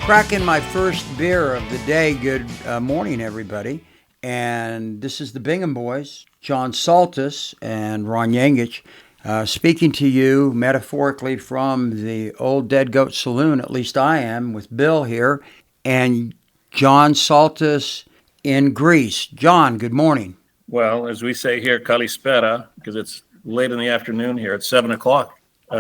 Cracking my first beer of the day. Good morning, everybody. And this is the Bingham boys, John Saltas and Ron Yengich, speaking to you metaphorically from the old Dead Goat Saloon. At least I am, with Bill here and John Saltas in Greece. John, good morning. Well, as we say here, Kalispera, because it's late in the afternoon here. It's 7 o'clock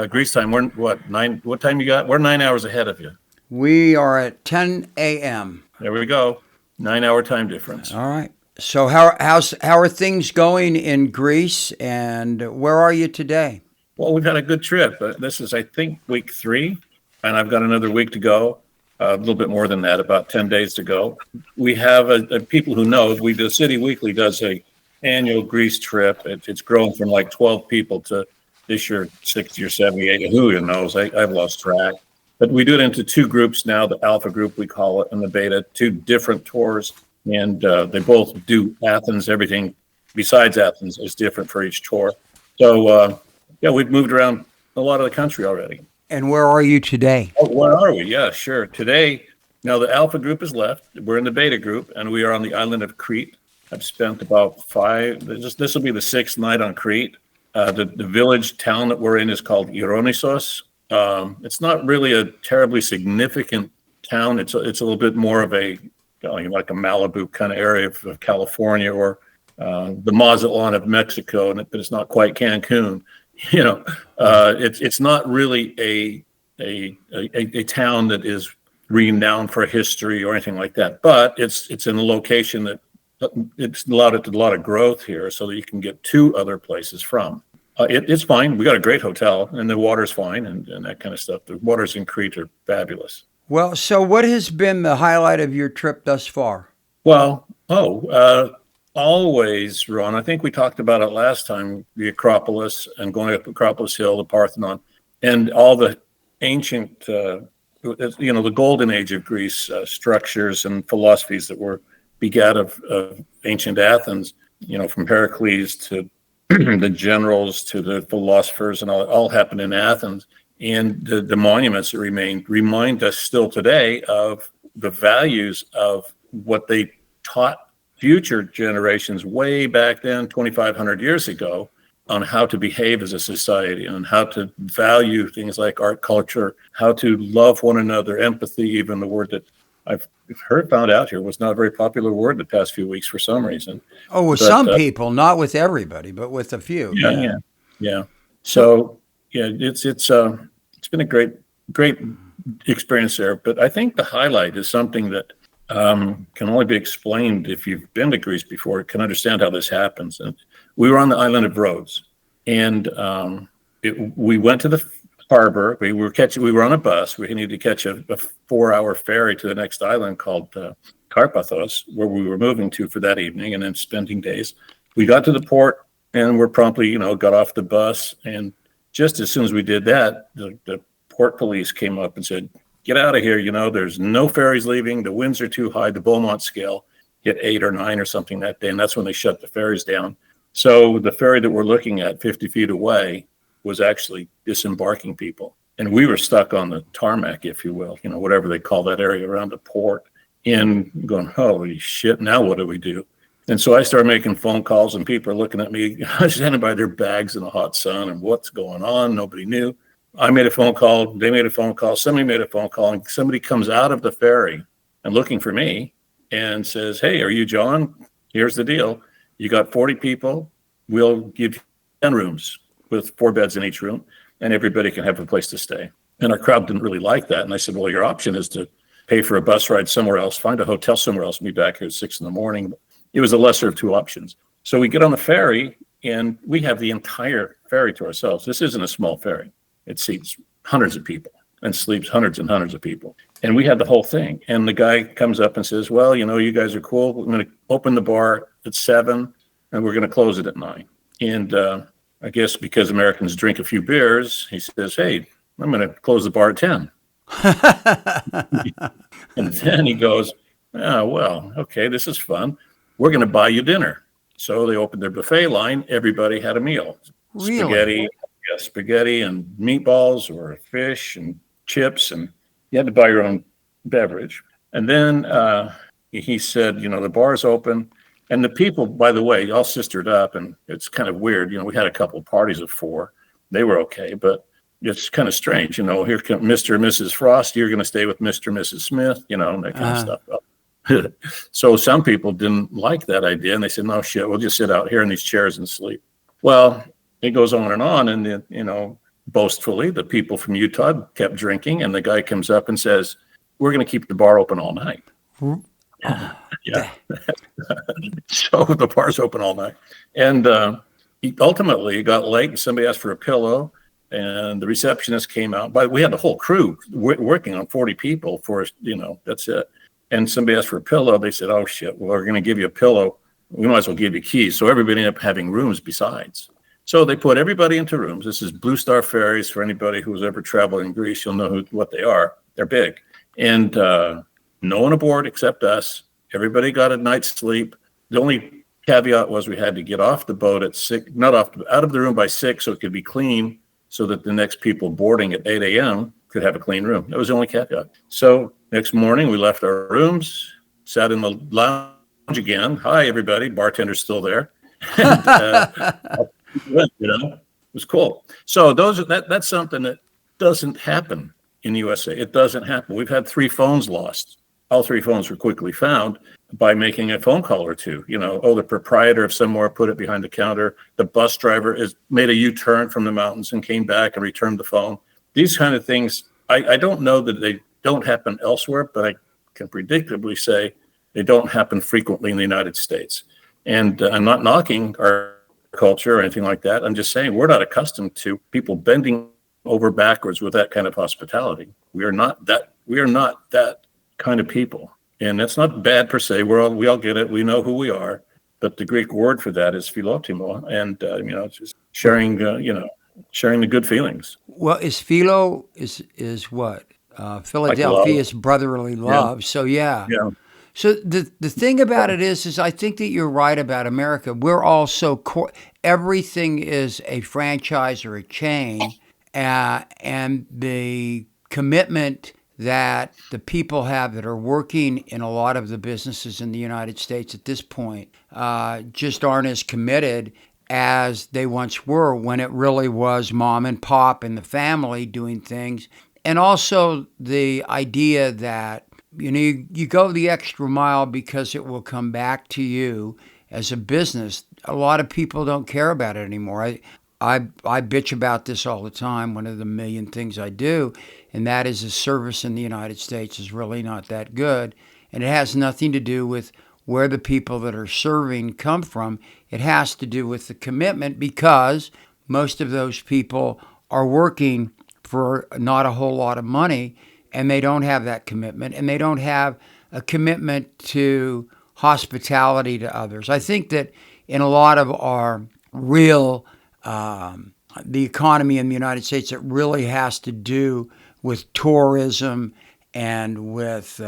Greece time. We're what, 9? What time you got? We're 9 hours ahead of you. We are at 10 a.m. There we go. 9-hour time difference. All right. So how are things going in Greece, and where are you today? Well, we've had a good trip. This is, I think, week 3, and I've got another week to go. A little bit more than that, about 10 days to go. We have people who know. The City Weekly does a annual Greece trip. It's grown from like 12 people to this year 60 or 78. Who even knows? I've lost track. But we do it into 2 groups now, the Alpha group, we call it, and the Beta, 2 different tours. And they both do Athens. Everything besides Athens is different for each tour. So, we've moved around a lot of the country already. And where are you today? Oh, where are we? Yeah, sure. Today, now the Alpha group is left. We're in the Beta group, and we are on the island of Crete. I've spent about 5, this will be the 6th night on Crete. The village town that we're in is called Ironissos. It's not really a terribly significant town. It's a little bit more of like a Malibu kind of area of California, or the Mazatlan of Mexico, but it's not quite Cancun. It's not really a town that is renowned for history or anything like that. But it's in a location that it's allowed it to a lot of growth here, so that you can get to other places from. It's fine. We got a great hotel, and the water's fine, and that kind of stuff. The waters in Crete are fabulous. Well, so what has been the highlight of your trip thus far? Well, always, Ron. I think we talked about it last time, the Acropolis and going up Acropolis Hill, the Parthenon, and all the ancient, the golden age of Greece structures and philosophies that were begat of ancient Athens, from Pericles to the generals to the philosophers, and all happened in Athens. And the monuments that remind us still today of the values of what they taught future generations way back then, 2,500 years ago, on how to behave as a society, on how to value things like art, culture, how to love one another, empathy, even the word that I've found out here was not a very popular word the past few weeks for some reason. Oh, with some people, not with everybody, but with a few. Yeah. So it's been a great experience there. But I think the highlight is something that can only be explained if you've been to Greece before, can understand how this happens. And we were on the island of Rhodes, and we went to the harbor. We were on a bus. We needed to catch a 4-hour ferry to the next island called Karpathos, where we were moving to for that evening and then spending days. We got to the port, and we're promptly, got off the bus. And just as soon as we did that, the port police came up and said, "Get out of here. There's no ferries leaving. The winds are too high." The Beaumont scale hit 8 or 9 or something that day, and that's when they shut the ferries down. So the ferry that we're looking at 50 feet away was actually disembarking people. And we were stuck on the tarmac, if you will, whatever they call that area around the port, and going, holy shit, now what do we do? And so I started making phone calls, and people are looking at me, standing by their bags in the hot sun, and what's going on? Nobody knew. I made a phone call, they made a phone call, somebody made a phone call, and somebody comes out of the ferry and looking for me and says, "Hey, are you John? Here's the deal. You got 40 people. We'll give you 10 rooms with 4 beds in each room, and everybody can have a place to stay." And our crowd didn't really like that. And I said, "Well, your option is to pay for a bus ride somewhere else, find a hotel somewhere else, and be back here at 6 a.m. It was a lesser of 2 options. So we get on the ferry, and we have the entire ferry to ourselves. This isn't a small ferry. It seats hundreds of people and sleeps hundreds and hundreds of people. And we had the whole thing. And the guy comes up and says, "Well, you guys are cool. We're going to open the bar at 7, and we're going to close it at 9. And I guess because Americans drink a few beers, he says, "Hey, I'm going to close the bar at 10. And then he goes, "Oh, well, okay, this is fun. We're going to buy you dinner." So they opened their buffet line. Everybody had a meal. Really? Spaghetti and meatballs or fish and chips. And you had to buy your own beverage. And then he said, the bar's open. And the people, by the way, all sistered up. And it's kind of weird. We had a couple of parties of 4. They were okay. But it's kind of strange. Here come Mr. and Mrs. Frost. You're going to stay with Mr. and Mrs. Smith, and that kind of stuff. So some people didn't like that idea. And they said, no, shit, we'll just sit out here in these chairs and sleep. Well, it goes on. And then, boastfully, the people from Utah kept drinking. And the guy comes up and says, we're going to keep the bar open all night. Yeah. So the bar's open all night. And ultimately, it got late and somebody asked for a pillow. And the receptionist came out. But we had the whole crew working on 40 people for, that's it. And somebody asked for a pillow. They said, oh, shit, well, we're going to give you a pillow. We might as well give you keys. So everybody ended up having rooms besides. So they put everybody into rooms. This is Blue Star ferries. For anybody who's ever traveled in Greece, you'll know what they are. They're big. And no one aboard except us. Everybody got a night's sleep. The only caveat was we had to get off the boat at 6, out of the room by 6 so it could be clean, so that the next people boarding at 8 a.m. could have a clean room. That was the only caveat. So next morning, we left our rooms, sat in the lounge again. Hi, everybody. Bartender's still there. And, it was cool. So that's something that doesn't happen in the USA. It doesn't happen. We've had 3 phones lost. All 3 phones were quickly found by making a phone call or 2. The proprietor of somewhere put it behind the counter. The bus driver made a U-turn from the mountains and came back and returned the phone. These kind of things, I don't know that they don't happen elsewhere, but I can predictably say they don't happen frequently in the United States. And I'm not knocking our culture or anything like that. I'm just saying we're not accustomed to people bending over backwards with that kind of hospitality. We are not that kind of people. And that's not bad per se. We all get it. We know who we are. But the Greek word for that is philotimo. And, it's just sharing the good feelings. Well, philo is what? Philadelphia is brotherly love. Yeah. So, yeah. So the thing about it is I think that you're right about America. We're all so everything is a franchise or a chain, and the commitment that the people have that are working in a lot of the businesses in the United States at this point just aren't as committed as they once were, when it really was mom and pop and the family doing things. And also the idea that you go the extra mile because it will come back to you as a business. A lot of people don't care about it anymore. I bitch about this all the time. One of the million things I do, and that is the service in the United States is really not that good. And it has nothing to do with where the people that are serving come from. It has to do with the commitment, because most of those people are working for not a whole lot of money, and they don't have that commitment, and they don't have a commitment to hospitality to others. I think that in a lot of our real, the economy in the United States, it really has to do with tourism and with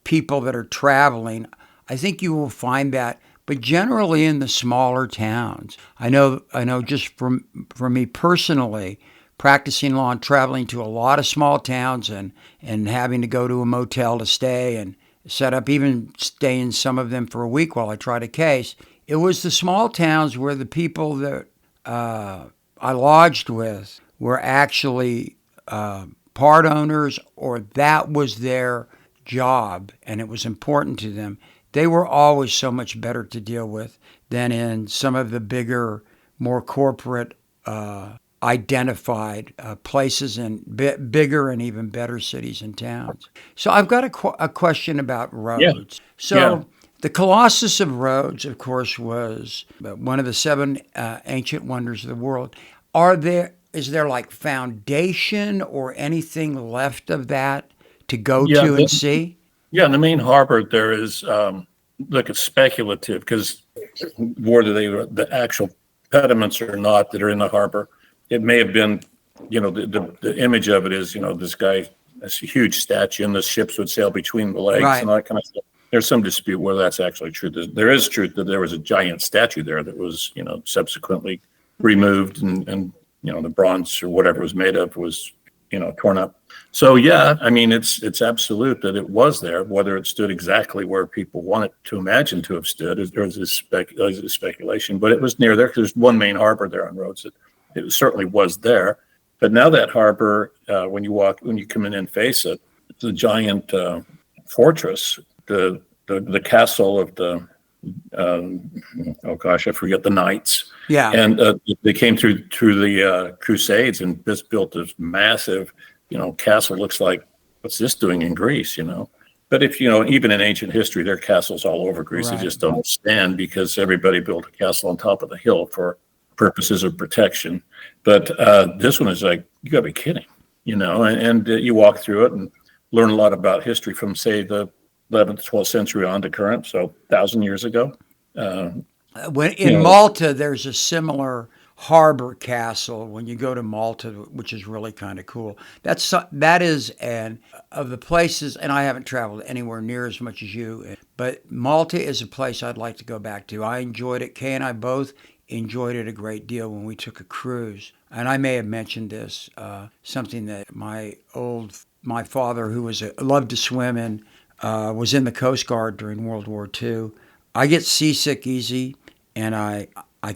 people that are traveling. I think you will find that, but generally in the smaller towns. I know just from me personally, practicing law and traveling to a lot of small towns and having to go to a motel to stay and set up, even stay in some of them for a week while I tried a case. It was the small towns where the people that I lodged with were actually part owners, or that was their job and it was important to them. They were always so much better to deal with than in some of the bigger, more corporate identified places in bigger and even better cities and towns. So I've got a question about Rhodes. Yeah. So the Colossus of Rhodes, of course, was one of the 7 ancient wonders of the world. Is there like foundation or anything left of that to go to and see? Yeah, in the main harbor there is, look, it's speculative, because whether they were the actual pediments or not that are in the harbor, it may have been, the image of it is, this guy, this huge statue, and the ships would sail between the legs, right, and all that kind of stuff. There's some dispute whether that's actually true. There is truth that there was a giant statue there that was, subsequently removed, and the bronze or whatever it was made of was torn up. So yeah, I mean, it's absolute that it was there. Whether it stood exactly where people want it to imagine to have stood is a speculation, but it was near there because there's one main harbor there on Rhodes. It certainly was there. But now that harbor, when you come in and face it, it's a giant fortress. The castle of the oh gosh, I forget the knights. Yeah. And they came through the Crusades and just built this massive, castle. Looks like, what's this doing in Greece, But if, even in ancient history, there are castles all over Greece that just don't stand because everybody built a castle on top of the hill for purposes of protection. But this one is like, you gotta be kidding, and you walk through it and learn a lot about history from, say, the 11th, 12th century on to current, so 1,000 years ago. When in Malta, there's a similar harbor castle when you go to Malta, which is really kind of cool. That is an of the places, and I haven't traveled anywhere near as much as you, but Malta is a place I'd like to go back to. I enjoyed it. Kay and I both enjoyed it a great deal when we took a cruise. And I may have mentioned this, something that my father, who loved to swim and was in the Coast Guard during World War II. I get seasick easy, and I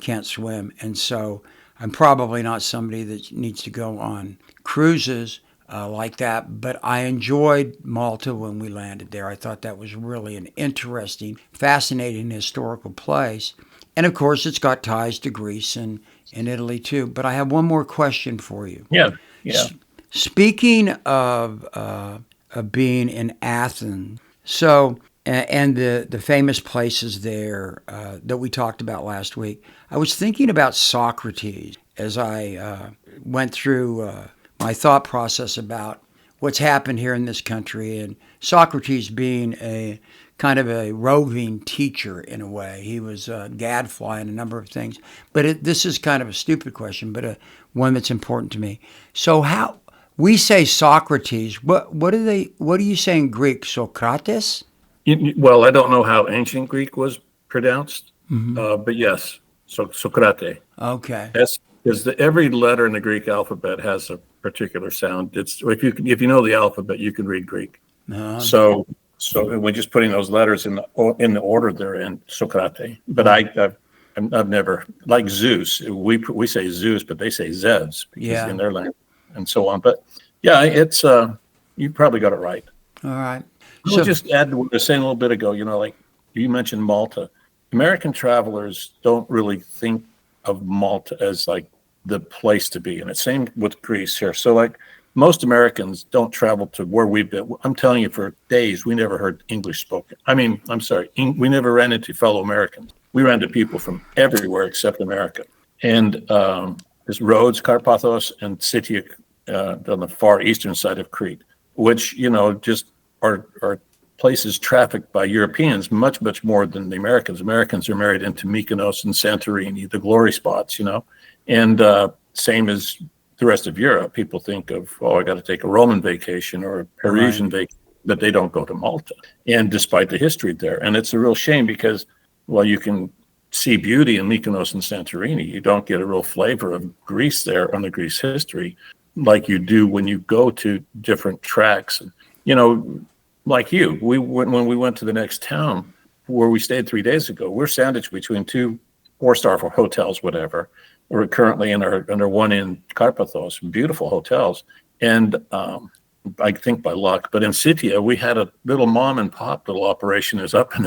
can't swim, and so I'm probably not somebody that needs to go on cruises like that. But I enjoyed Malta when we landed there. I thought that was really an interesting, fascinating historical place, and of course, it's got ties to Greece and Italy too. But I have one more question for you. Yeah. Speaking of being in Athens, and the famous places there that we talked about last week, I was thinking about Socrates as I went through my thought process about what's happened here in this country, and Socrates being a kind of a roving teacher in a way. He was a gadfly in a number of things. But this is kind of a stupid question, but one that's important to me. So how we say Socrates, what do you say in Greek? Socrates? Well, I don't know how ancient Greek was pronounced, but yes, Socrate. Okay. Because every letter in the Greek alphabet has a particular sound. It's if you know the alphabet, you can read Greek. So we're just putting those letters in the order they're in, Socrate. But I've never, like Zeus. We say Zeus, but they say Zeus because in their language and so on. But yeah, it's you probably got it right. All right. I'll just add to what I was saying a little bit ago, like you mentioned Malta. American travelers don't really think of Malta as like the place to be. And it's same with Greece here. So like most Americans don't travel to where we've been. I'm telling you, for days, we never heard English spoken. I mean, I'm sorry, we never ran into fellow Americans. We ran into people from everywhere except America. And there's Rhodes, Carpathos, and Sitya on the far eastern side of Crete, which, just are places trafficked by Europeans much, much more than the Americans. Americans are married into Mykonos and Santorini, the glory spots, and same as the rest of Europe. People think of, I got to take a Roman vacation or a Parisian vacation, but they don't go to Malta. And despite the history there, and it's a real shame because, well, you can see beauty in Mykonos and Santorini. You don't get a real flavor of Greece there on the Greece history like you do when you go to different tracks. Like you, when we went to the next town where we stayed 3 days ago, we're sandwiched between two 4-star hotels, whatever. We're currently under one in Carpathos, beautiful hotels. And I think by luck, but in Sitya, we had a little mom and pop little operation. Is up in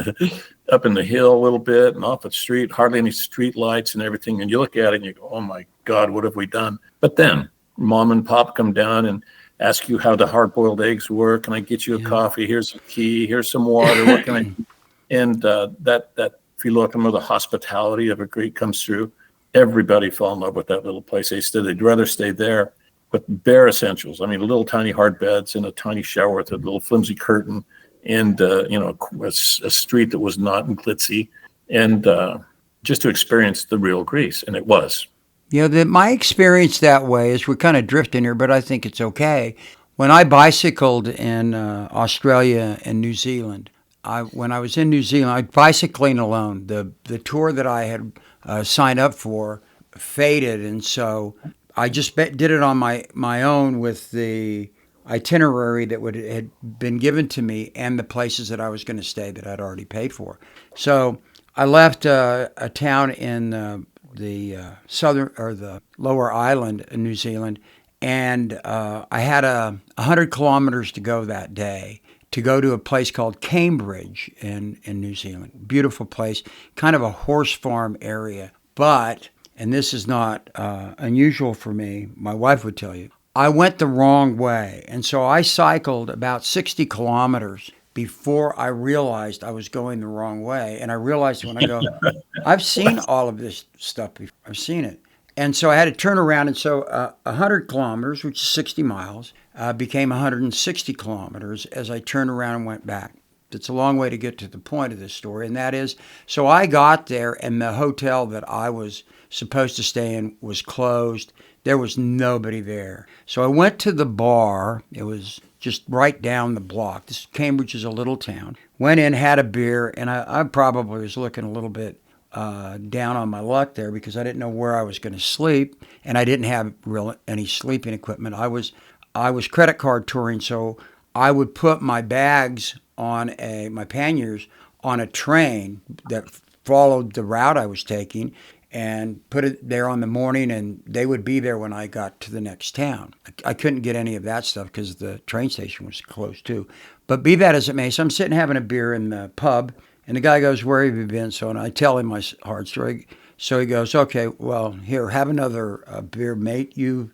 the hill a little bit and off the street, hardly any street lights and everything. And you look at it and you go, oh my God, what have we done? But then mom and pop come down and ask you how the hard-boiled eggs work. Can I get you a coffee? Here's a key. Here's some water. What can I? And that philotum of the hospitality of a Greek comes through. Everybody fell in love with that little place. They'd rather stay there with bare essentials. I mean, little tiny hard beds and a tiny shower with a little flimsy curtain, and a street that was not glitzy, and just to experience the real Greece. And it was. My experience that way is we're kind of drifting here, but I think it's okay. When I bicycled in Australia and New Zealand, when I was in New Zealand, I was bicycling alone. The tour that I had signed up for faded, and so I just did it on my own with the itinerary that had been given to me and the places that I was going to stay that I'd already paid for. So I left a town in the southern or the lower island in New Zealand, and I had 100 kilometers to go that day to go to a place called Cambridge in New Zealand. Beautiful place, kind of a horse farm area. But, and this is not unusual for me, my wife would tell you, I went the wrong way. And so I cycled about 60 kilometers before I realized I was going the wrong way. And I realized when I go, I've seen all of this stuff before. I've seen it. And so I had to turn around. And so 100 kilometers, which is 60 miles, became 160 kilometers as I turned around and went back. It's a long way to get to the point of this story. And that is, so I got there and the hotel that I was supposed to stay in was closed. There was nobody there. So I went to the bar. It was just right down the block. This Cambridge is a little town. Went in, had a beer, and I probably was looking a little bit down on my luck there because I didn't know where I was going to sleep, and I didn't have any sleeping equipment. I was credit card touring, so I would put my bags on my panniers on a train that followed the route I was taking, and put it there on the morning, and they would be there when I got to the next town. I couldn't get any of that stuff because the train station was closed too. But be that as it may, so I'm sitting having a beer in the pub, and the guy goes, "Where have you been?" So, and I tell him my hard story. So he goes, "Okay, well, here, have another beer, mate. You've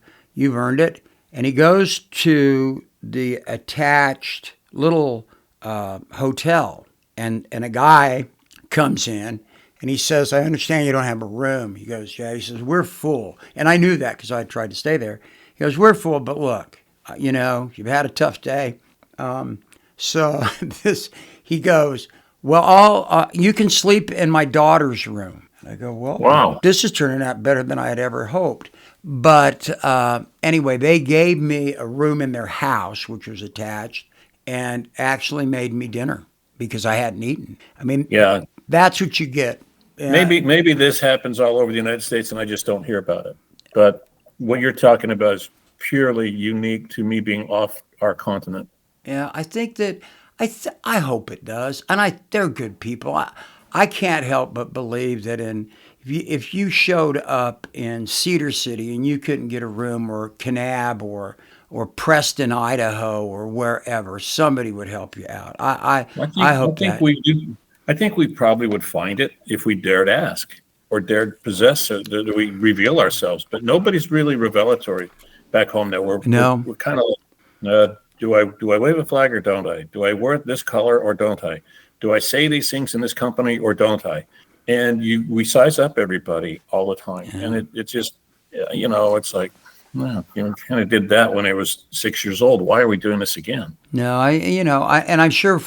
earned it." And he goes to the attached little hotel, and a guy comes in. And he says, "I understand you don't have a room." He goes, "Yeah." He says, "We're full." And I knew that because I tried to stay there. He goes, "We're full, but look, you've had a tough day." So he goes, "Well, you can sleep in my daughter's room." And I go, "Well, Wow. This is turning out better than I had ever hoped." But anyway, they gave me a room in their house, which was attached, and actually made me dinner because I hadn't eaten. I mean, Yeah. That's what you get. Maybe this happens all over the United States and I just don't hear about it. But what you're talking about is purely unique to me being off our continent. Yeah, I think that I hope it does, and they're good people. I can't help but believe that if you showed up in Cedar City and you couldn't get a room, or Kanab or Preston, Idaho, or wherever, somebody would help you out. I hope that. We do. I think we probably would find it if we dared ask or dared possess it, that we reveal ourselves. But nobody's really revelatory back home now. We're kind of, do I wave a flag or don't I? Do I wear this color or don't I? Do I say these things in this company or don't I? And we size up everybody all the time. Yeah. And it's just, it's like, well, kind of did that when I was 6 years old. Why are we doing this again? No, and I'm sure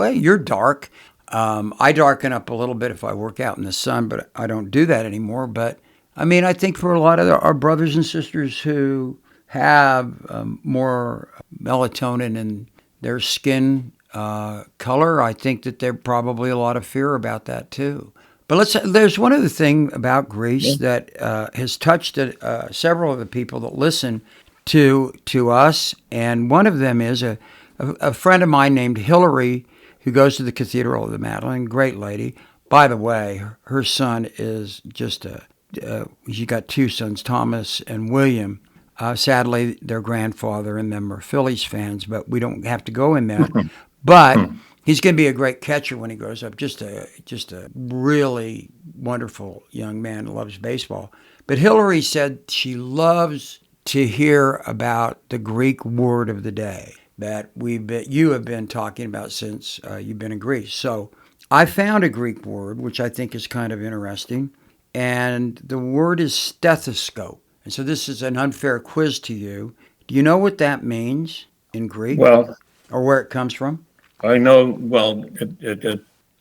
you're dark. I darken up a little bit if I work out in the sun, but I don't do that anymore. But I mean, I think for a lot of our brothers and sisters who have more melatonin in their skin color, I think that there's probably a lot of fear about that too. But there's one other thing about Greece that has touched several of the people that listen to us, and one of them is a friend of mine named Hillary, who goes to the Cathedral of the Madeleine. Great lady. By the way, her son is just she got two sons, Thomas and William. Sadly, their grandfather and them are Phillies fans, but we don't have to go in that. But he's going to be a great catcher when he grows up. Just a really wonderful young man who loves baseball. But Hillary said she loves to hear about the Greek word of the day that you have been talking about since you've been in Greece. So I found a Greek word, which I think is kind of interesting, and the word is stethoscope. And so this is an unfair quiz to you. Do you know what that means in Greek? Well, or where it comes from? I know, well,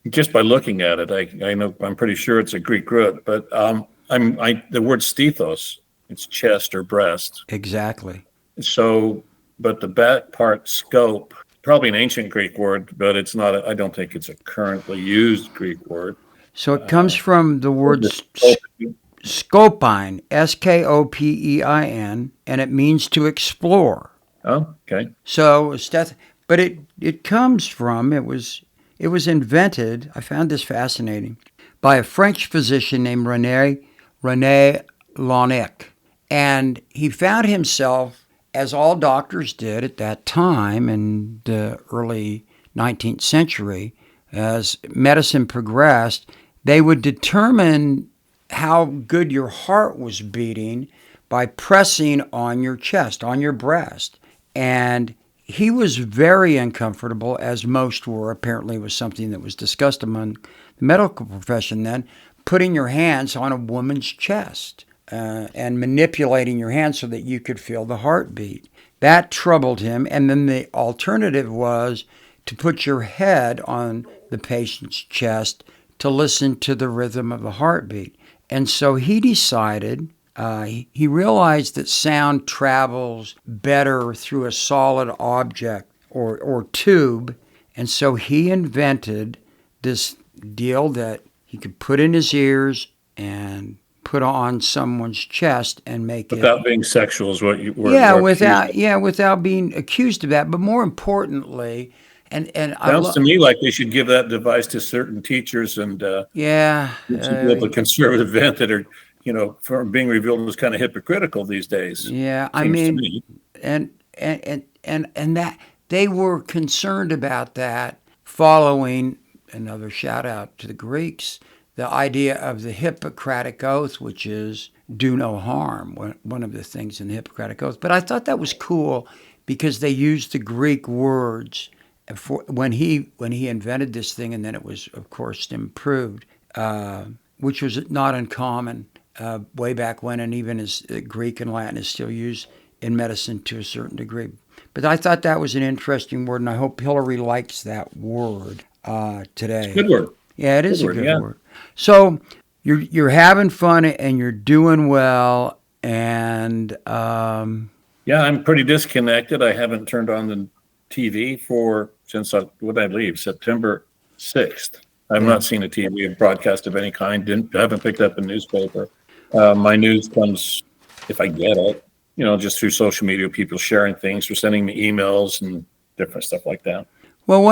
just by looking at it, I know, I'm pretty sure it's a Greek root, but the word stethos, it's chest or breast. Exactly. So, but the back part, scope, probably an ancient Greek word, but it's not. I don't think it's a currently used Greek word. So it comes from the word Scopein, Skopein, and it means to explore. Oh, okay. So but it comes from, it was invented, I found this fascinating, by a French physician named René Laennec. And he found himself, as all doctors did at that time in the early 19th century, as medicine progressed, they would determine how good your heart was beating by pressing on your chest, on your breast. And he was very uncomfortable, as most were. Apparently, it was something that was discussed among the medical profession then, putting your hands on a woman's chest and manipulating your hands so that you could feel the heartbeat. That troubled him. And then the alternative was to put your head on the patient's chest to listen to the rhythm of the heartbeat. And so he decided, he realized that sound travels better through a solid object or tube. And so he invented this deal that he could put in his ears and put on someone's chest and make without being sexual is what you were. Without being accused of that. But more importantly, and sounds to me like they should give that device to certain teachers and the conservative vent that are, from being revealed as kind of hypocritical these days. Yeah, I mean, and that they were concerned about that following, another shout out to the Greeks, the idea of the Hippocratic Oath, which is do no harm, one of the things in the Hippocratic Oath. But I thought that was cool because they used the Greek words when he invented this thing, and then it was, of course, improved, which was not uncommon way back when, and even as Greek and Latin is still used in medicine to a certain degree. But I thought that was an interesting word, and I hope Hillary likes that word today. It's a good word. Yeah, it is a good word. So you're having fun and you're doing well, and I'm pretty disconnected. I haven't turned on the TV since I leave September 6th. I've not seen a TV broadcast of any kind. Haven't picked up a newspaper. My news comes, if I get it, just through social media, people sharing things or sending me emails and different stuff like that. Well,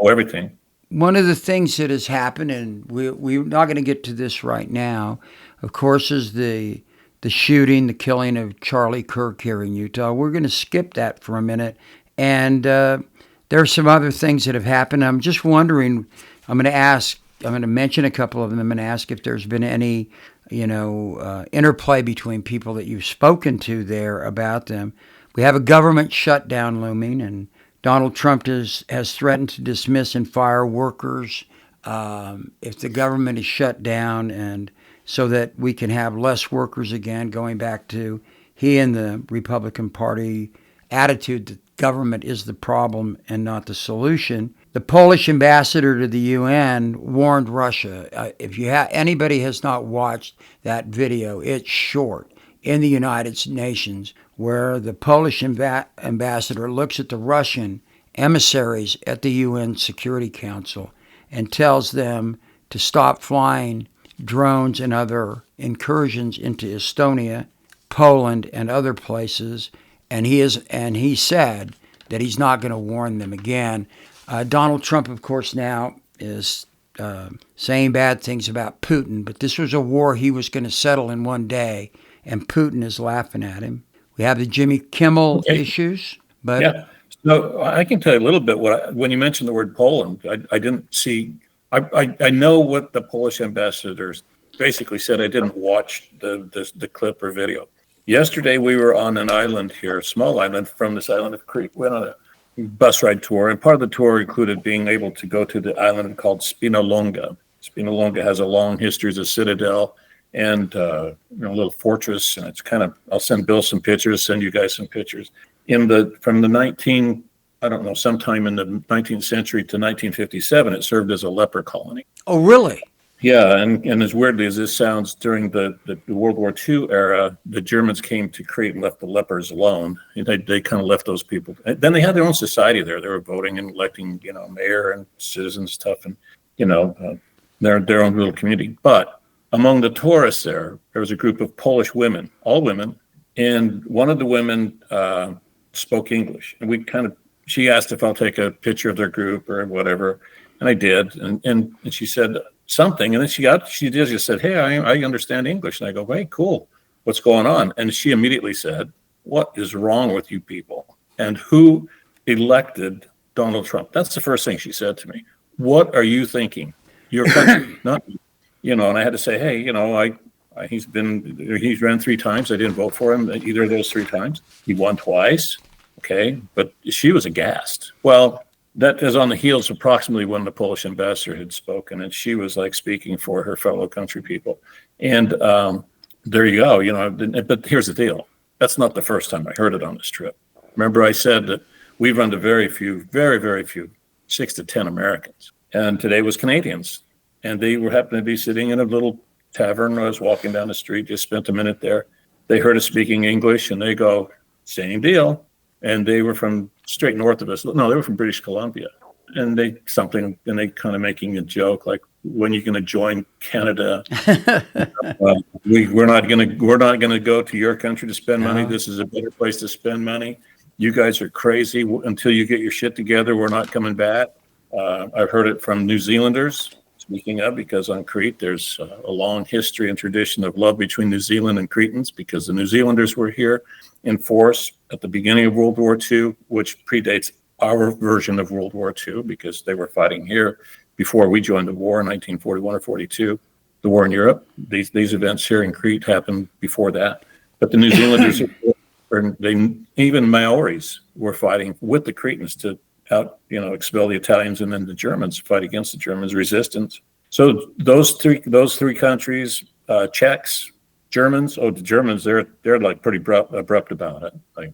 everything. One of the things that has happened, and we're not going to get to this right now, of course, is the shooting, the killing of Charlie Kirk here in Utah. We're going to skip that for a minute. And there are some other things that have happened. I'm just wondering, I'm going to mention a couple of them and ask if there's been any, interplay between people that you've spoken to there about them. We have a government shutdown looming, and Donald Trump has threatened to dismiss and fire workers if the government is shut down, and so that we can have less workers again, going back to he and the Republican Party attitude that government is the problem and not the solution. The Polish ambassador to the UN warned Russia. If anybody has not watched that video, it's short, in the United Nations, where the Polish ambassador looks at the Russian emissaries at the UN Security Council and tells them to stop flying drones and other incursions into Estonia, Poland, and other places. And he said that he's not going to warn them again. Donald Trump, of course, now is saying bad things about Putin, but this was a war he was going to settle in one day, and Putin is laughing at him. We have the Jimmy Kimmel issues, but yeah. So I can tell you a little bit when you mentioned the word Poland, I didn't see. I know what the Polish ambassador basically said. I didn't watch the clip or video. Yesterday we were on an island here, a small island from this island of Crete. Went on a bus ride tour, and part of the tour included being able to go to the island called Spinalonga. Spinalonga has a long history as a citadel and a little fortress, and it's kind of. I'll send Bill some pictures, send you guys some pictures. From the sometime in the 19th century to 1957, it served as a leper colony. Oh, really? Yeah, and as weirdly as this sounds, during the World War II era, the Germans came to Crete and left the lepers alone. They kind of left those people. Then they had their own society there. They were voting and electing, mayor and citizens stuff, and their own little community. But among the tourists there was a group of Polish women, all women, and one of the women spoke English. And she asked if I'll take a picture of their group or whatever, and I did. And she said something, and then she just said, "Hey, I understand English." And I go, "Hey, cool. What's going on?" And she immediately said, "What is wrong with you people? And who elected Donald Trump?" That's the first thing she said to me. "What are you thinking? Your country, not me." And I had to say, "Hey, he's ran 3 times. I didn't vote for him either of those 3 times. He won twice." Okay, but she was aghast. Well, that is on the heels approximately when the Polish ambassador had spoken, and she was like speaking for her fellow country people. And there you go. But here's the deal. That's not the first time I heard it on this trip. Remember, I said that we've run to very, very few, 6 to 10 Americans, and today was Canadians, and they happened to be sitting in a little tavern. I was walking down the street, just spent a minute there. They heard us speaking English, and they go, "Same deal." And they were from straight north of us. No, they were from British Columbia. And they kind of making a joke like, "When are you going to join Canada? We're not going to go to your country to spend money. This is a better place to spend money. You guys are crazy. Until you get your shit together, we're not coming back." I've heard it from New Zealanders. Speaking of, because on Crete, there's a long history and tradition of love between New Zealand and Cretans, because the New Zealanders were here in force at the beginning of World War II, which predates our version of World War II, because they were fighting here before we joined the war in 1941 or 42, the war in Europe. These events here in Crete happened before that. But the New Zealanders, even Maoris, were fighting with the Cretans to expel the Italians, and then the Germans fight against the Germans' resistance. So those three countries, Czechs, Germans. The Germans, they're like pretty abrupt about it. Like,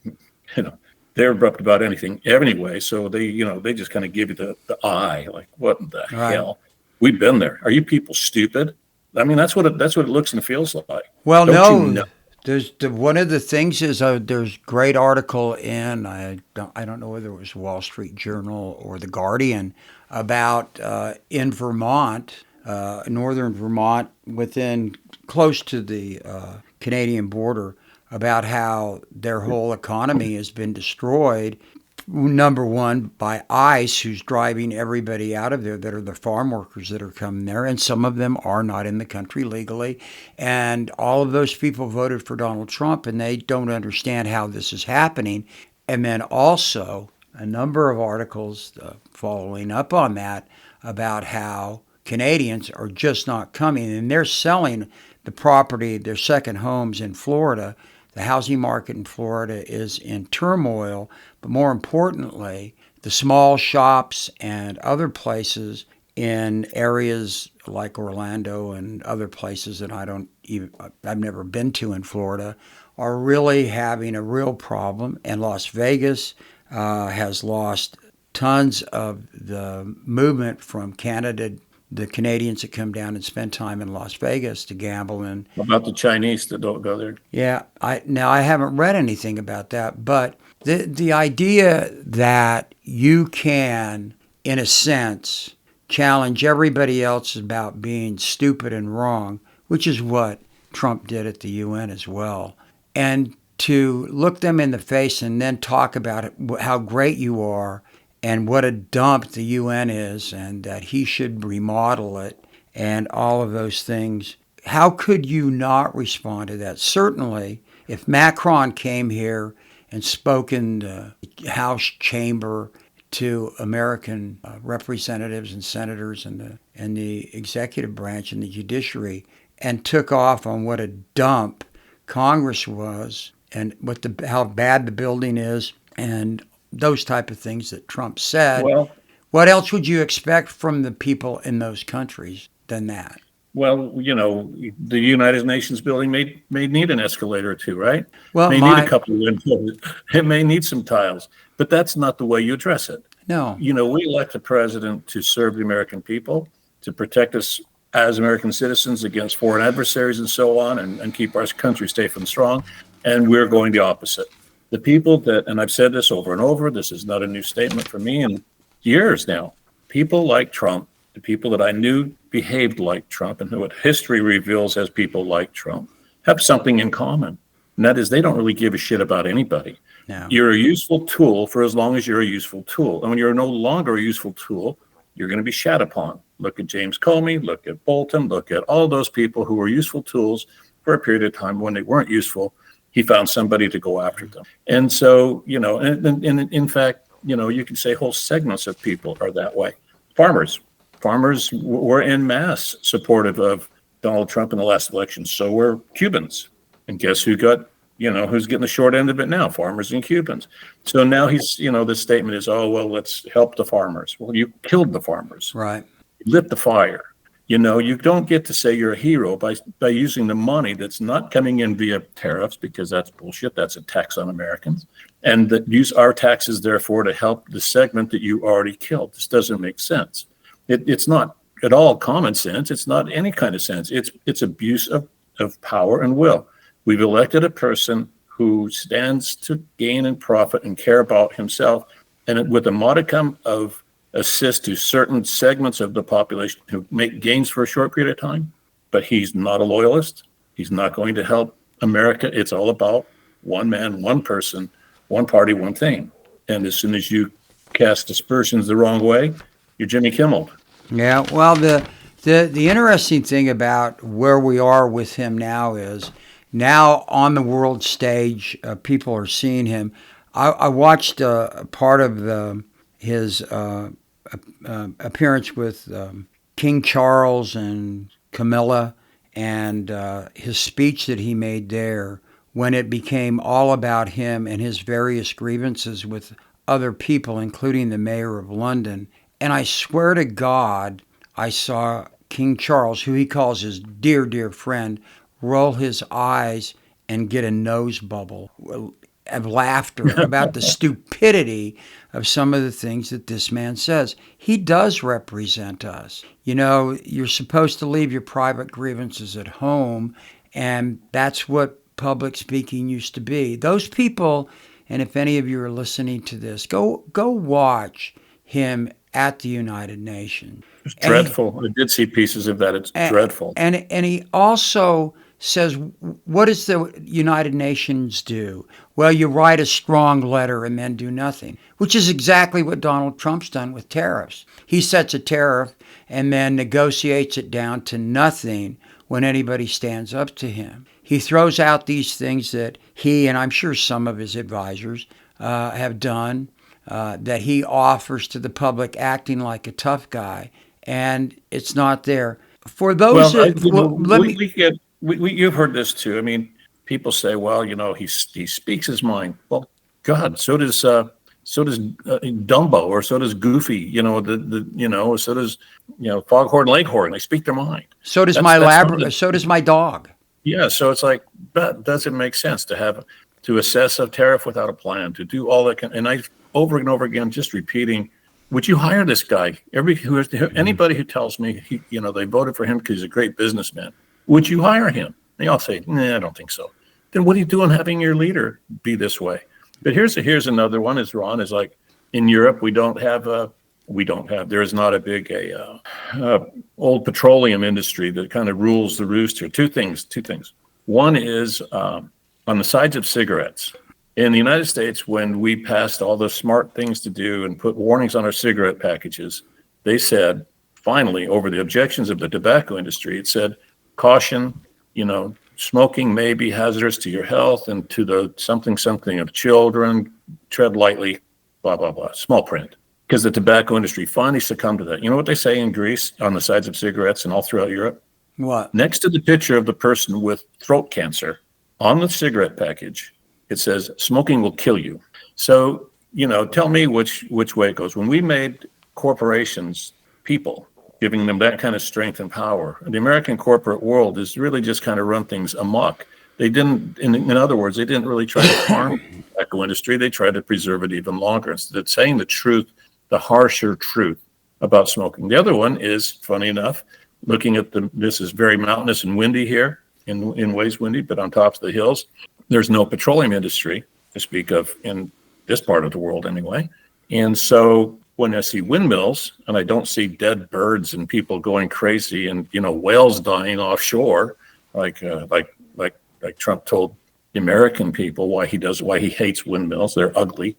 they're abrupt about anything anyway. So they just kind of give you the eye, like, what the hell? We've been there. Are you people stupid? I mean, that's what it looks and feels like. Well, no. There's one of the things is there's a great article in I don't know whether it was Wall Street Journal or The Guardian about in Vermont, northern Vermont, within close to the Canadian border, about how their whole economy has been destroyed. Number one, by ICE, who's driving everybody out of there that are the farm workers that are coming there, and some of them are not in the country legally. And all of those people voted for Donald Trump, and they don't understand how this is happening. And then also a number of articles following up on that about how Canadians are just not coming, and they're selling the property, their second homes in Florida. The housing market in Florida is in turmoil, but more importantly, the small shops and other places in areas like Orlando and other places that I've never been to in Florida are really having a real problem. And Las Vegas has lost tons of the movement from Canada, the Canadians that come down and spend time in Las Vegas to gamble. And what about the Chinese that don't go there? Yeah, I haven't read anything about that, but the idea that you can, in a sense, challenge everybody else about being stupid and wrong, which is what Trump did at the UN as well, and to look them in the face and then talk about how great you are and what a dump the UN is, and that he should remodel it, and all of those things. How could you not respond to that? Certainly, if Macron came here and spoke in the House chamber to American representatives and senators and the executive branch and the judiciary, and took off on what a dump Congress was, and how bad the building is, and those type of things that Trump said. Well, what else would you expect from the people in those countries than that? Well, the United Nations building may need an escalator or two, right? Well, it may need a couple of windows. It may need some tiles, but that's not the way you address it. No. We elect the president to serve the American people, to protect us as American citizens against foreign adversaries and so on, and keep our country safe and strong. And we're going the opposite. The people and I've said this over and over, this is not a new statement for me in years now, people like Trump the people that I knew behaved like Trump and who what history reveals as people like Trump have something in common. And that is they don't really give a shit about anybody. No. You're a useful tool for as long as you're a useful tool. And when you're no longer a useful tool, you're going to be shat upon. Look at James Comey, look at Bolton, look at all those people who were useful tools for a period of time. When they weren't useful, he found somebody to go after them. And so, and in fact, you can say whole segments of people are that way. Farmers were en masse supportive of Donald Trump in the last election. So were Cubans. And guess who got, who's getting the short end of it now? Farmers and Cubans. So now he's, the statement is, oh, well, let's help the farmers. Well, you killed the farmers. Right. You lit the fire. You don't get to say you're a hero by using the money that's not coming in via tariffs, because that's bullshit. That's a tax on Americans. And that use our taxes, therefore, to help the segment that you already killed. This doesn't make sense. It's not at all common sense. It's not any kind of sense. It's abuse of power and will. We've elected a person who stands to gain and profit and care about himself, and with a modicum of assist to certain segments of the population who make gains for a short period of time. But he's not a loyalist. He's not going to help America. It's all about one man, one person, one party, one thing. And as soon as you cast aspersions the wrong way, you're Jimmy Kimmel. Yeah, well, the interesting thing about where we are with him now is now on the world stage, people are seeing him. I watched part of his appearance with King Charles and Camilla, and his speech that he made there when it became all about him and his various grievances with other people, including the mayor of London. And I swear to God, I saw King Charles, who he calls his dear, dear friend, roll his eyes and get a nose bubble of laughter about the stupidity of some of the things that this man says. He does represent us. You're supposed to leave your private grievances at home, and that's what public speaking used to be. Those people, and if any of you are listening to this, go watch him at the United Nations. It's dreadful. I did see pieces of that. It's dreadful. And he also says, what does the United Nations do? Well, you write a strong letter and then do nothing, which is exactly what Donald Trump's done with tariffs. He sets a tariff and then negotiates it down to nothing when anybody stands up to him. He throws out these things that he, and I'm sure some of his advisors, have done, that he offers to the public, acting like a tough guy, and it's not there. For those you've heard this too. I mean, people say, well, he speaks his mind. Well, God, so does Dumbo, or so does Goofy. So does Foghorn Leghorn. They speak their mind. So does so does my dog. Yeah, so it's like that doesn't make sense to assess a tariff without a plan, to do all that. And I over and over again just repeating, would you hire this guy? Anybody who tells me they voted for him because he's a great businessman, would you hire him? They all say, nah, I don't think so. Then what are you doing having your leader be this way? But here's another one. Is Ron is like, in Europe there is not a big old petroleum industry that kind of rules the roost here. Two things. One is on the sides of cigarettes. In the United States, when we passed all the smart things to do and put warnings on our cigarette packages, they said, finally, over the objections of the tobacco industry, it said, caution, smoking may be hazardous to your health and to the something of children, tread lightly, blah, blah, blah, small print. Because the tobacco industry finally succumbed to that. You know what they say in Greece on the sides of cigarettes and all throughout Europe? What? Next to the picture of the person with throat cancer on the cigarette package, it says, smoking will kill you. So, tell me which way it goes. When we made corporations people, giving them that kind of strength and power, the American corporate world is really just kind of run things amok. They didn't, in other words, they didn't really try to harm the tobacco industry. They tried to preserve it even longer instead of saying the truth, the harsher truth about smoking. The other one is, funny enough, looking at this is very mountainous and windy here, in ways windy, but on tops of the hills. There's no petroleum industry to speak of in this part of the world anyway. And so when I see windmills and I don't see dead birds and people going crazy and, whales dying offshore, like Trump told the American people why he hates windmills. They're ugly,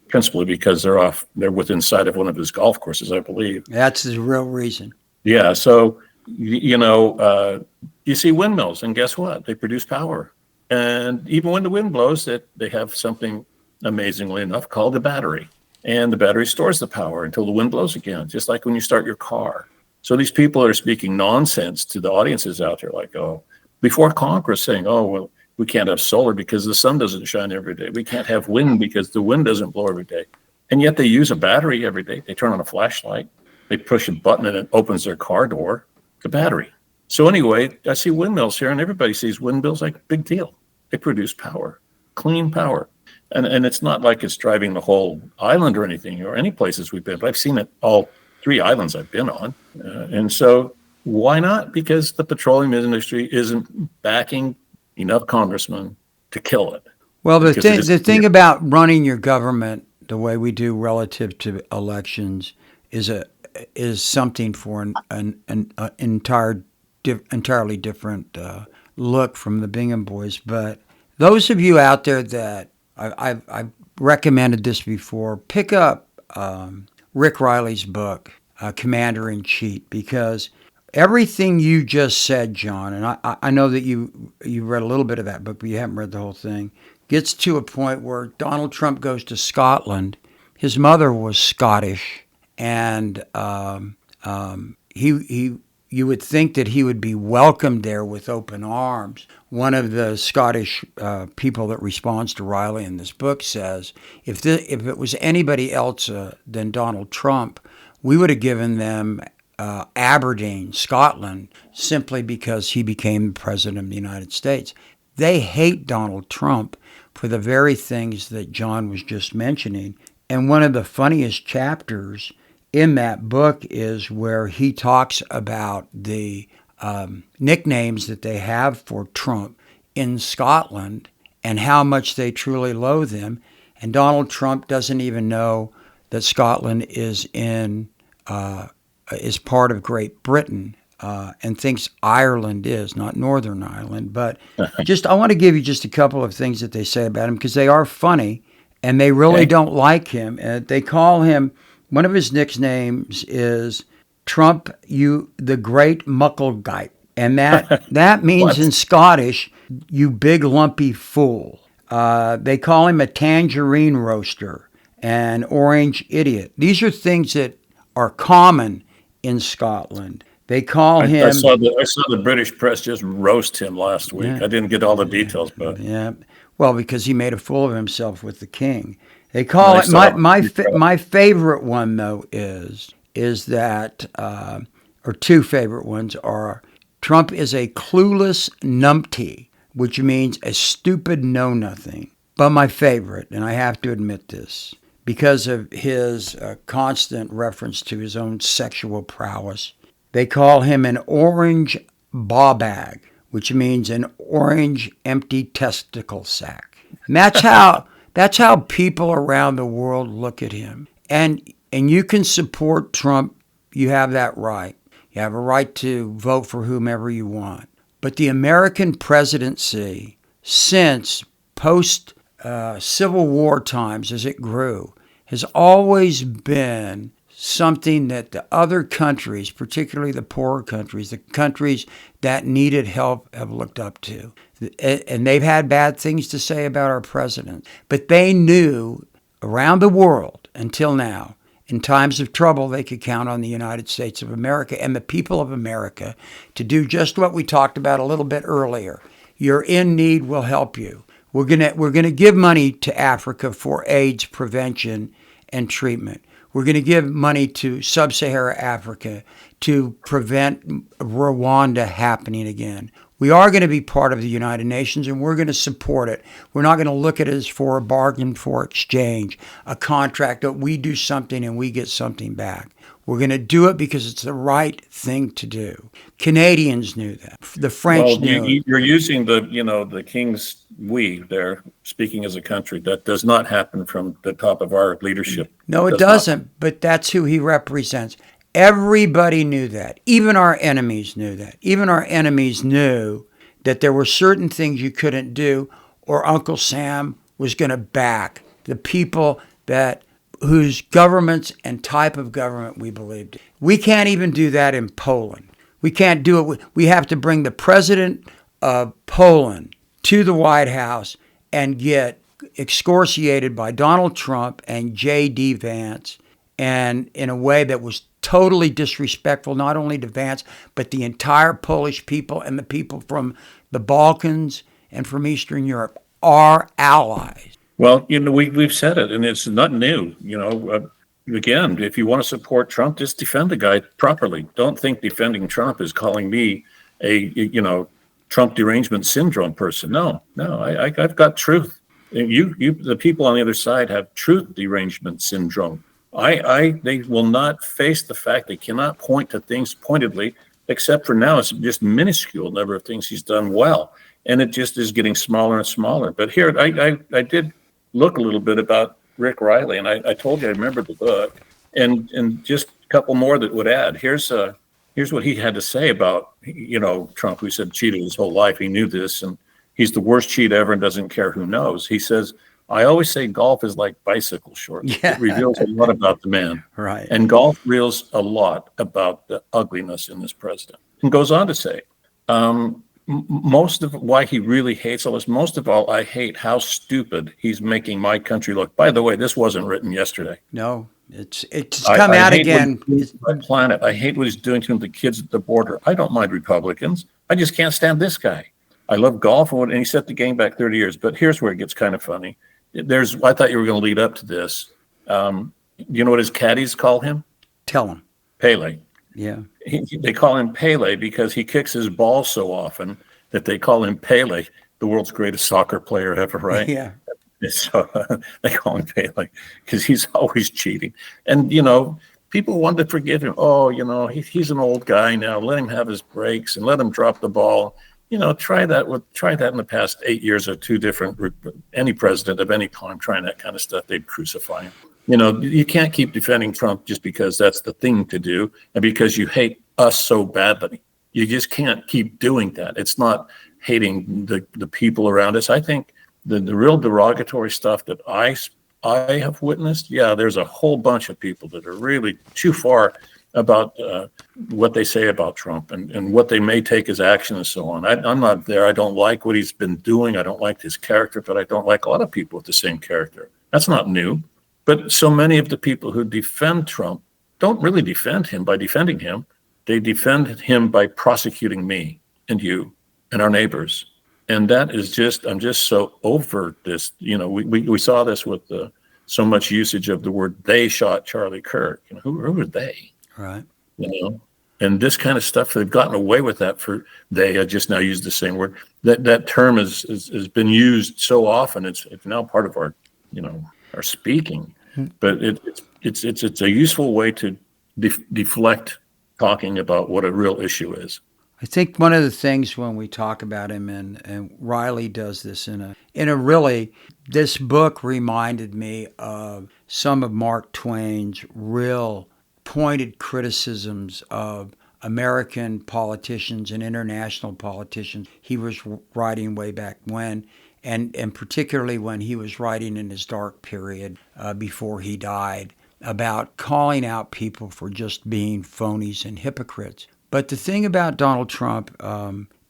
principally because they're within sight of one of his golf courses, I believe. That's the real reason. Yeah. So, you see windmills, and guess what? They produce power. And even when the wind blows, they have something amazingly enough called a battery. And the battery stores the power until the wind blows again, just like when you start your car. So these people are speaking nonsense to the audiences out there, like, before Congress saying, well, we can't have solar because the sun doesn't shine every day. We can't have wind because the wind doesn't blow every day. And yet they use a battery every day. They turn on a flashlight. They push a button and it opens their car door. The battery. So anyway, I see windmills here, and everybody sees windmills like big deal. They produce power, clean power. And it's not like it's driving the whole island or anything, or any places we've been, but I've seen it all 3 islands I've been on. And so why not? Because the petroleum industry isn't backing enough congressmen to kill it. Well, the thing about running your government the way we do relative to elections is something for an entirely different look from the Bingham boys. But those of you out there that I've recommended this before, pick up Rick Riley's book, Commander-in-Chief, because everything you just said, John, and I know that you read a little bit of that book, but you haven't read the whole thing, gets to a point where Donald Trump goes to Scotland. His mother was Scottish, and you would think that he would be welcomed there with open arms. One of the Scottish people that responds to Riley in this book says, if it was anybody else than Donald Trump, we would have given them Aberdeen, Scotland, simply because he became the president of the United States. They hate Donald Trump for the very things that John was just mentioning. And one of the funniest chapters in that book is where he talks about the nicknames that they have for Trump in Scotland and how much they truly loathe him. And Donald Trump doesn't even know that Scotland is part of Great Britain and thinks Ireland is, not Northern Ireland. But I want to give you just a couple of things that they say about him because they are funny and they really don't like him. They call him, one of his nicknames is Trump, you the Great Mucklegite. And that means in Scottish, you big lumpy fool. They call him a tangerine roaster, an orange idiot. These are things that are common in Scotland. They call him... I saw the British press just roast him last week. Yeah. I didn't get all the details, but... Yeah, well, because he made a fool of himself with the king. They call it... My favorite one, though, is that... or two favorite ones are... Trump is a clueless numpty, which means a stupid know-nothing. But my favorite, and I have to admit this, because of his constant reference to his own sexual prowess, they call him an Orange Ballbag, which means an orange empty testicle sack. And that's how people around the world look at him. And you can support Trump. You have that right. You have a right to vote for whomever you want. But the American presidency, since post-Civil War times as it grew, has always been something that the other countries, particularly the poorer countries, the countries that needed help, have looked up to. And they've had bad things to say about our president. But they knew around the world until now, in times of trouble, they could count on the United States of America and the people of America to do just what we talked about a little bit earlier. You're in need, we'll help you. We're gonna give money to Africa for AIDS prevention and treatment. We're going to give money to sub-Saharan Africa to prevent Rwanda happening again. We are going to be part of the United Nations, and we're going to support it. We're not going to look at it as for a bargain for exchange, a contract that we do something and we get something back. We're going to do it because it's the right thing to do. Canadians knew that. The French knew it. You're using the king's we there, speaking as a country. That does not happen from the top of our leadership. No, it doesn't, but that's who he represents. Everybody knew that. Even our enemies knew that. Even our enemies knew that there were certain things you couldn't do, or Uncle Sam was going to back the people whose governments and type of government we believed in. We can't even do that in Poland. We can't do it. We have to bring the president of Poland to the White House and get excoriated by Donald Trump and J.D. Vance, and in a way that was totally disrespectful, not only to Vance, but the entire Polish people and the people from the Balkans and from Eastern Europe, are allies. Well, we've said it, and it's not new. Again, if you want to support Trump, just defend the guy properly. Don't think defending Trump is calling me a Trump derangement syndrome person. No, I've got truth. The people on the other side have truth derangement syndrome. They will not face the fact they cannot point to things pointedly, except for now it's just minuscule number of things he's done well, and it just is getting smaller and smaller. But here, I did look a little bit about Rick Riley, and I told you I remembered the book, and just a couple more that would add. Here's what he had to say about Trump, who said cheated his whole life. He knew this, and he's the worst cheat ever and doesn't care who knows. He says, I always say golf is like bicycle shorts. Yeah. It reveals a lot about the man. Right. And golf reveals a lot about the ugliness in this president. And goes on to say, most of why he really hates all this, most of all, I hate how stupid he's making my country look. By the way, this wasn't written yesterday. No, it's come out again. My planet. I hate what he's doing to the kids at the border. I don't mind Republicans. I just can't stand this guy. I love golf, and he set the game back 30 years. But here's where it gets kind of funny. I thought you were going to lead up to this. You know what his caddies call him? Tell him. Pele. Yeah. They call him Pele because he kicks his ball so often that they call him Pele, the world's greatest soccer player ever, right? Yeah. So they call him Pele because he's always cheating. And, people want to forgive him. Oh, he's an old guy now. Let him have his breaks and let him drop the ball. Try that in the past 8 years of any president of any time trying that kind of stuff, they'd crucify him. You can't keep defending Trump just because that's the thing to do and because you hate us so badly. You just can't keep doing that. It's not hating the people around us. I think the real derogatory stuff that I have witnessed, there's a whole bunch of people that are really too far about what they say about Trump and what they may take as action and so on. I'm not there. I don't like what he's been doing. I don't like his character, but I don't like a lot of people with the same character. That's not new. But so many of the people who defend Trump don't really defend him by defending him. They defend him by prosecuting me and you and our neighbors. And that is I'm just so over this. We saw this with so much usage of the word they shot Charlie Kirk. Who are they? Right. And this kind of stuff, they've gotten away with that I just now used the same word. That term has been used so often. It's now part of our, our speaking. But it's a useful way to deflect talking about what a real issue is. I think one of the things when we talk about him, and Riley does this in a really, this book reminded me of some of Mark Twain's real pointed criticisms of American politicians and international politicians he was writing way back when, and particularly when he was writing in his dark period before he died, about calling out people for just being phonies and hypocrites. But the thing about Donald Trump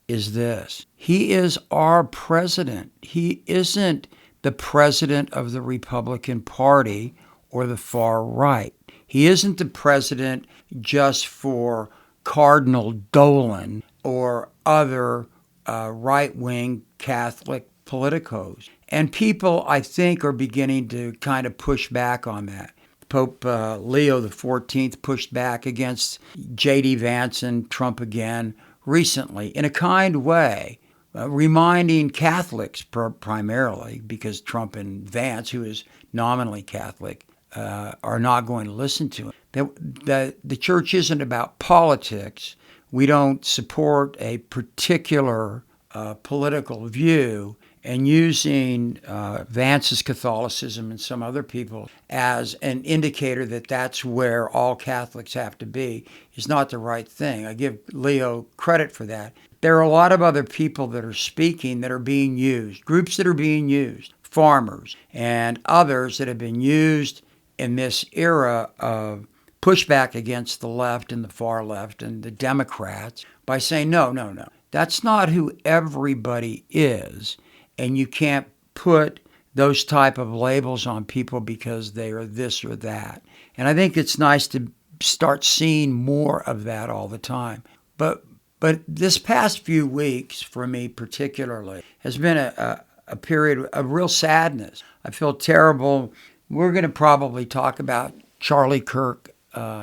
is this. He is our president. He isn't the president of the Republican Party or the far right. He isn't the president just for Cardinal Dolan or other right-wing Catholic politicos. And people, I think, are beginning to kind of push back on that. Pope Leo XIV pushed back against J.D. Vance and Trump again recently in a kind way, reminding Catholics primarily, because Trump and Vance, who is nominally Catholic, are not going to listen to him, The church isn't about politics. We don't support a particular political view, and using Vance's Catholicism and some other people as an indicator that that's where all Catholics have to be is not the right thing. I give Leo credit for that. There are a lot of other people that are speaking that are being used, groups that are being used, farmers and others that have been used in this era of pushback against the left and the far left and the Democrats by saying, no, that's not who everybody is. And you can't put those type of labels on people because they are this or that. And I think it's nice to start seeing more of that all the time. But this past few weeks, for me particularly, has been a period of real sadness. I feel terrible. We're going to probably talk about Charlie Kirk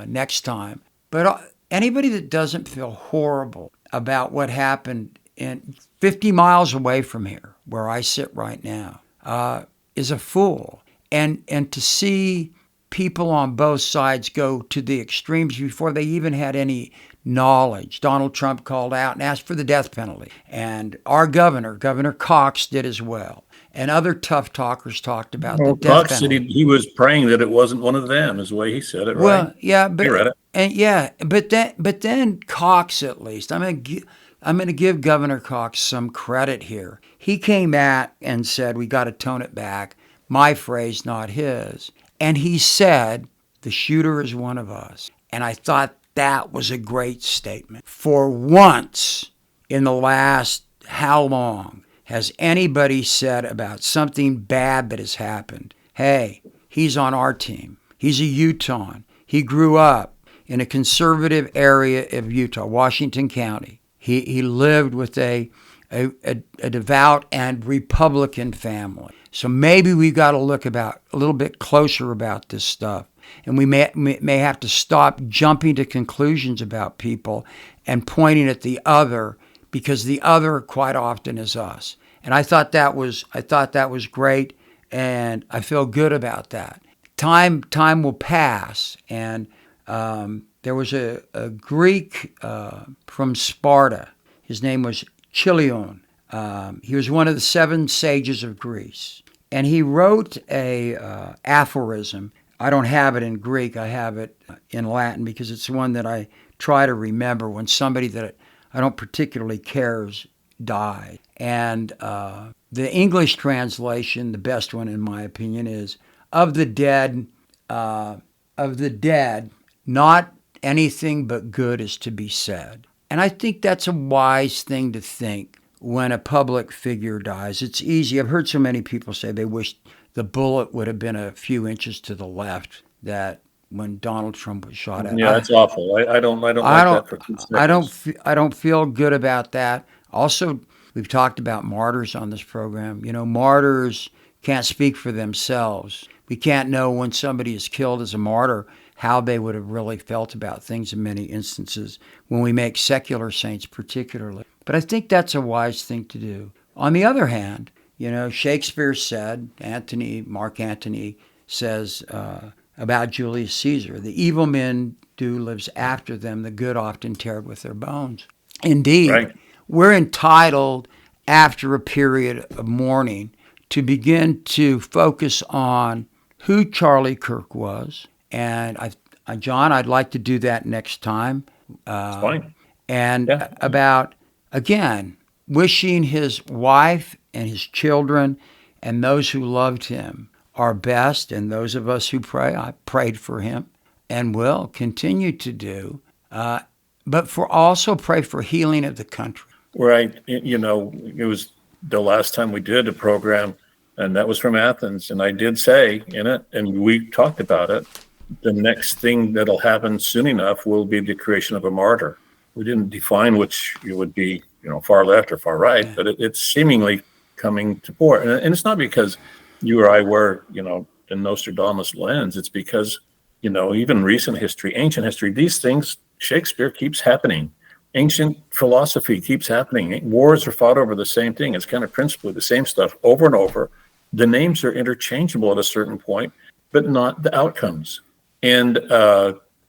next time. But anybody that doesn't feel horrible about what happened in 50 miles away from here, where I sit right now, is a fool. And to see people on both sides go to the extremes before they even had any knowledge. Donald Trump called out and asked for the death penalty. And our Governor Cox, did as well. And other tough talkers talked about the death Cox penalty. said he was praying that it wasn't one of them, is the way he said it, right? Well, yeah, but I read it. And but then Cox, at least, I'm going to give Governor Cox some credit here. He came out and said, we got to tone it back. My phrase, not his. And he said, the shooter is one of us. And I thought that was a great statement. For once in the last how long has anybody said about something bad that has happened, hey, he's on our team. He's a Utahn. He grew up in a conservative area of Utah, Washington County. He lived with a devout and Republican family. So maybe we've got to look a little bit closer about this stuff. And we may have to stop jumping to conclusions about people and pointing at the other, because the other quite often is us. And I thought that was great, and I feel good about that. Time will pass, and there was a Greek from Sparta. His name was Chilion. He was one of the 7 sages of Greece. And he wrote a aphorism. I don't have it in Greek. I have it in Latin because it's one that I try to remember when somebody that I don't particularly cares died. And the English translation, the best one in my opinion, is of the dead, not anything but good is to be said. And I think that's a wise thing to think when a public figure dies. It's easy. I've heard so many people say they wish the bullet would have been a few inches to the left that when Donald Trump was shot at. Yeah, that's awful. I don't like that for 2 seconds. I don't feel good about that. Also, we've talked about martyrs on this program. You know, martyrs can't speak for themselves. We can't know when somebody is killed as a martyr how they would have really felt about things in many instances when we make secular saints particularly. But I think that's a wise thing to do. On the other hand, you know, Shakespeare said, Mark Antony says about Julius Caesar, the evil men do lives after them, the good often tear with their bones. Indeed, right. We're entitled, after a period of mourning, to begin to focus on who Charlie Kirk was. And John, I'd like to do that next time. Fine. And about, again, wishing his wife and his children and those who loved him our best, and those of us who pray. I prayed for him and will continue to do, but also pray for healing of the country. Right. You know, it was the last time we did a program, and that was from Athens, and I did say in it, and we talked about it, the next thing that'll happen soon enough will be the creation of a martyr. We didn't define which it would be, you know, far left or far right, but it's seemingly coming to pour. And it's not because you or I wear, you know, the Nostradamus lens. It's because, you know, even recent history, ancient history, these things, Shakespeare keeps happening. Ancient philosophy keeps happening. Wars are fought over the same thing. It's kind of principally the same stuff over and over. The names are interchangeable at a certain point, but not the outcomes. And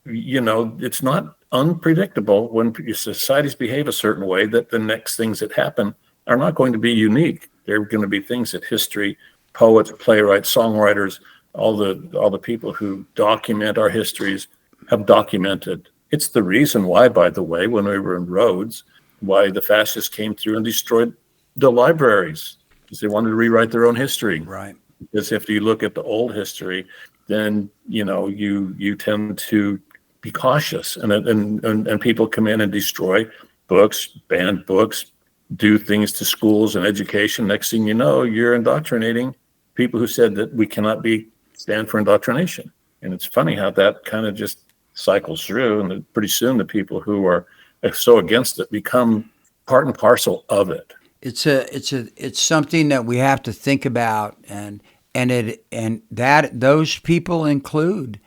it's not unpredictable when societies behave a certain way that the next things that happen are not going to be unique. They're going to be things that history, poets, playwrights, songwriters, all the people who document our histories have documented. It's the reason why, by the way, when we were in Rhodes, why the fascists came through and destroyed the libraries, because they wanted to rewrite their own history. Right. Because if you look at the old history, then you tend to be cautious, and people come in and destroy books, ban books, do things to schools and education. Next thing you know, you're indoctrinating people who said that we cannot stand for indoctrination. And it's funny how that kind of just cycles through, and then pretty soon the people who are so against it become part and parcel of it. It's something that we have to think about, and that those people include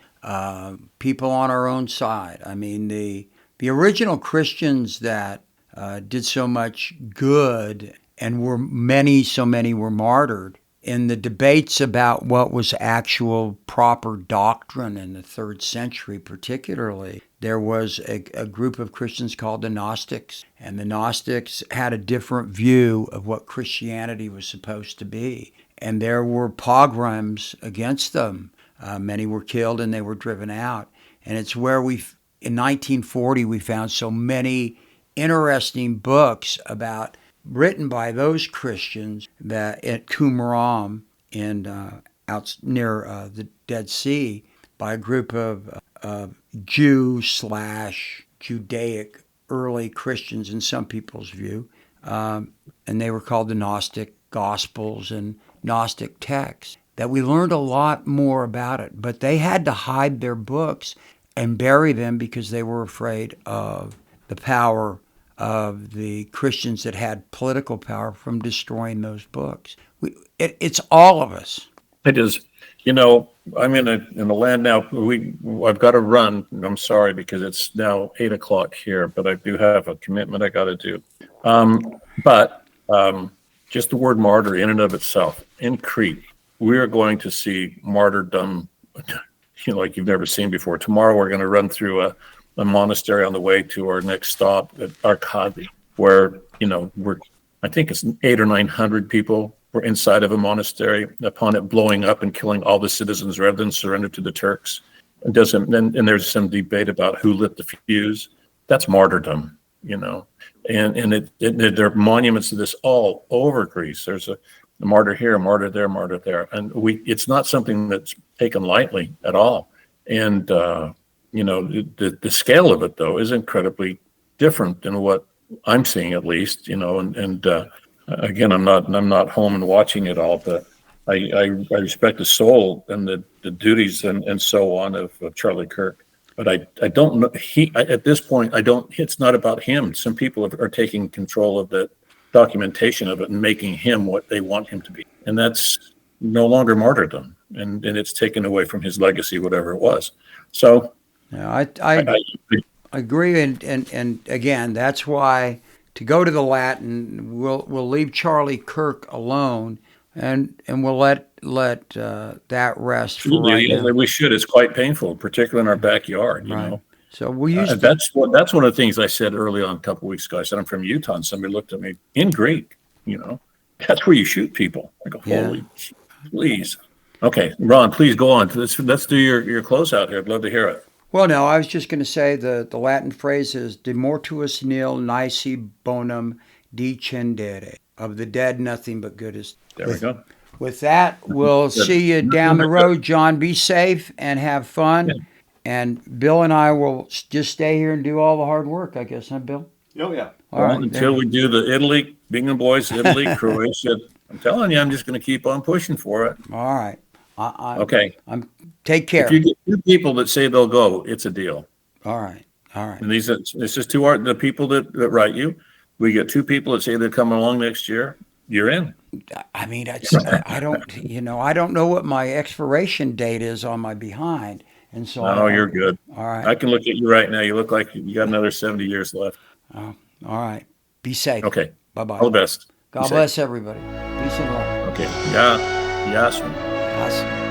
people on our own side. I mean, the original Christians that did so much good, and so many were martyred in the debates about what was actual proper doctrine in the 3rd century. Particularly, there was a group of Christians called the Gnostics, and the Gnostics had a different view of what Christianity was supposed to be, and there were pogroms against them. Many were killed and they were driven out. And it's where in 1940, we found so many interesting books written by those Christians that at Qumran out near the Dead Sea, by a group of Jew/Judaic early Christians in some people's view, and they were called the Gnostic Gospels and Gnostic texts, that we learned a lot more about it. But they had to hide their books and bury them because they were afraid of the power of the Christians that had political power from destroying those books. It's all of us. It is. I'm in the land now. I've got to run. I'm sorry, because it's now 8:00 here, but I do have a commitment I got to do. But just the word martyr in and of itself, in Crete, we are going to see martyrdom, like you've never seen before. Tomorrow we're going to run through a monastery on the way to our next stop at Arkady, where I think it's 800 or 900 people were inside of a monastery upon it blowing up and killing all the citizens rather than surrender to the Turks. And there's some debate about who lit the fuse. That's martyrdom, and there are monuments to this all over Greece. There's a martyr here, a martyr there, martyr there, and it's not something that's taken lightly at all. And the scale of it, though, is incredibly different than what I'm seeing, at least. Again, I'm not home and watching it all, but I respect the soul and the duties and so on of Charlie Kirk. But I don't know. At this point, it's not about him. Some people are taking control of the documentation of it and making him what they want him to be, and that's no longer martyrdom, and it's taken away from his legacy, whatever it was. So, I agree, and again, that's why to go to the Latin, we'll leave Charlie Kirk alone, and we'll let that rest for right now. We should. It's quite painful, particularly in our backyard. Right. So we used that's one of the things I said early on a couple of weeks ago. I said I'm from Utah, and somebody looked at me in Greek. That's where you shoot people. I go, holy, please. Okay, Ron, please go on. Let's do your closeout here. I'd love to hear it. Well, no, I was just going to say the Latin phrase is de mortuis nil nisi bonum decendere. Of the dead, nothing but good is. There we go. With that, we'll see you down the road, John. Be safe and have fun. Yeah. And Bill and I will just stay here and do all the hard work, I guess, huh, Bill? Oh, yeah. All right. Until we do the Italy, Bingham boys, Italy, Croatia. I'm telling you, I'm just going to keep on pushing for it. All right. Okay. Take care. If you get two people that say they'll go, it's a deal. All right. And it's just the people that write you. We get two people that say they're coming along next year. You're in. I mean, I don't know what my expiration date is on my behind. And so you're good. All right. I can look at you right now. You look like you got another 70 years left. All right. Be safe. Okay. Bye-bye. All the best. God bless everybody. Peace and love. Okay. Yeah. Yes. Yes.